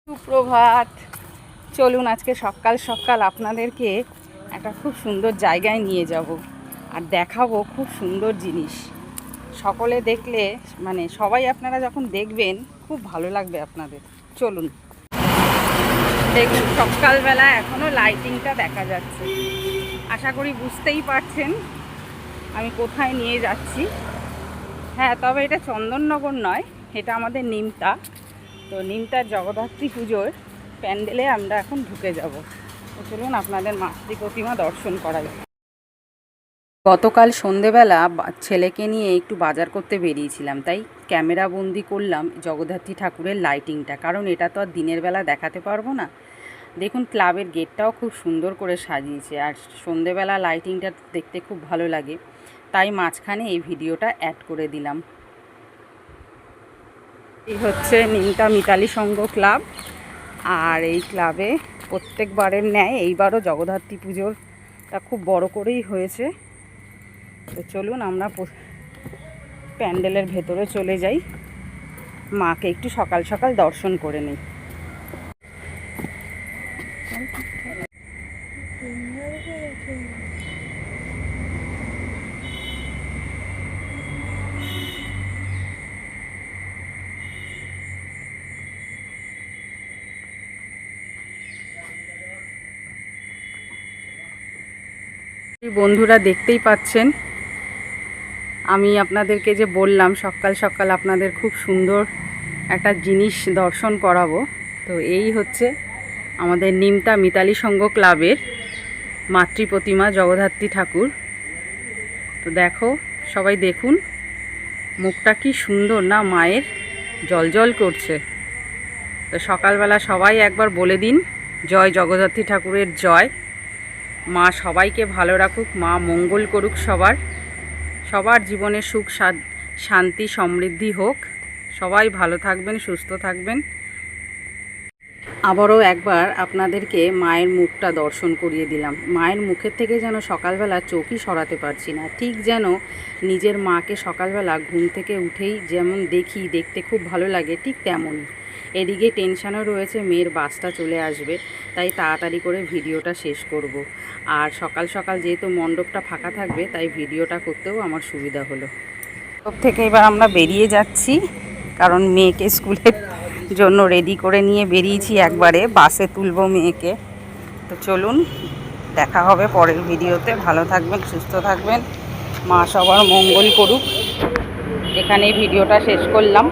সুপ্রভাত। চলুন আজকে সকাল সকাল আপনাদেরকে একটা খুব সুন্দর জায়গায় নিয়ে যাব আর দেখাবো খুব সুন্দর জিনিস। সকলে দেখলে সবাই আপনারা যখন দেখবেন খুব ভালো লাগবে আপনাদের। চলুন দেখুন, সকালবেলা এখনও লাইটিংটা দেখা যাচ্ছে। আশা করি বুঝতেই পারছেন আমি কোথায় নিয়ে যাচ্ছি। হ্যাঁ, তবে এটা চন্দননগর নয়, এটা আমাদের নিমতা। তো নিমতার জগদ্ধাত্রী পুজোর প্যান্ডেলে আমরা এখন ঢুকে যাব। তো চলুন আপনাদের মাতৃ প্রতিমা দর্শন করাই। গতকাল সন্ধেবেলা ছেলেকে নিয়ে একটু বাজার করতে বেরিয়েছিলাম, তাই ক্যামেরা বন্দি করলাম জগদ্ধাত্রী ঠাকুরের লাইটিংটা, কারণ এটা তো আর দিনের বেলা দেখাতে পারবো না। দেখুন ক্লাবের গেটটাও খুব সুন্দর করে সাজিয়েছে, আর সন্ধেবেলা লাইটিংটা দেখতে খুব ভালো লাগে, তাই মাঝখানে এই ভিডিওটা অ্যাড করে দিলাম। এই হচ্ছে নিমতা মিতালি সংঘ ক্লাব, আর এই ক্লাবে প্রত্যেকবারের ন্যায় এইবারও জগদ্ধাত্রী পুজোরটা খুব বড় করেই হয়েছে। তো চলুন আমরা প্যান্ডেলের ভেতরে চলে যাই, মাকে একটু সকাল সকাল দর্শন করে নিই। বন্ধুরা দেখতেই পাচ্ছেন, আমি আপনাদেরকে যে বললাম সকাল সকাল আপনাদের খুব সুন্দর একটা জিনিস দর্শন করাবো। তো এই হচ্ছে আমাদের নিমতা মিতালি সংঘ ক্লাবের মাতৃ প্রতিমা জগদ্ধাত্রী ঠাকুর। তো দেখো, সবাই দেখুন মুখটা কি সুন্দর না, মায়ের জলজল করছে। তো সকালবেলা সবাই একবার বলে দিন, জয় জগদ্ধাত্রী ঠাকুরের জয়। মা সবাইকে ভালো রাখুক, মা মঙ্গল করুক, সবার জীবনে সুখ শান্তি সমৃদ্ধি হোক। সবাই ভালো থাকবেন, সুস্থ থাকবেন। আবারও একবার আপনাদেরকে মায়ের মুখটা দর্শন করিয়ে দিলাম। মায়ের মুখের থেকে যেন সকালবেলা চোখই সরাতে পারছি না, ঠিক যেন নিজের মাকে সকালবেলা ঘুম থেকে উঠেই যেমন দেখতে খুব ভালো লাগে, ঠিক তেমনই। এদিকে টেনশানও রয়েছে, মেয়ের বাসটা চলে আসবে, তাই তাড়াতাড়ি করে ভিডিওটা শেষ করব। আর সকাল সকাল যেহেতু মণ্ডপটা ফাঁকা থাকবে, তাই ভিডিওটা করতেও আমার সুবিধা হলো। সব থেকে এবার আমরা বেরিয়ে যাচ্ছি, কারণ মেয়েকে স্কুলের জন্য রেডি করে নিয়ে বেরিয়েছি, একবারে বাসে তুলবো মেয়েকে। তো চলুন, দেখা হবে পরের ভিডিওতে। ভালো থাকবেন, সুস্থ থাকবেন, মা সবার মঙ্গল করুক। এখানেই ভিডিওটা শেষ করলাম।